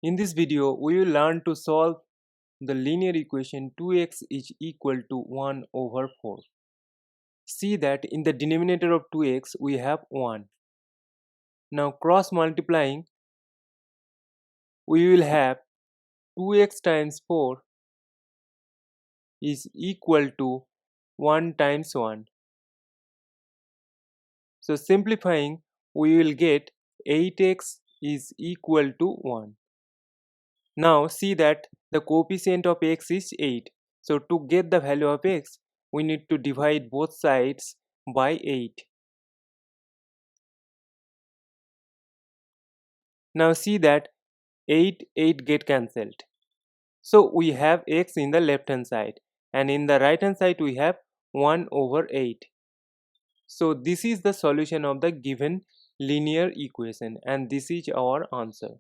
In this video, we will learn to solve the linear equation 2x is equal to 1 over 4. See that in the denominator of 2x we have 1. Now cross multiplying, we will have 2x times 4 is equal to 1 times 1. So simplifying, we will get 8x is equal to 1. Now see that the coefficient of x is 8. So to get the value of x, we need to divide both sides by 8. Now see that 8 get cancelled. So we have x in the left hand side and in the right hand side we have 1 over 8. So this is the solution of the given linear equation and this is our answer.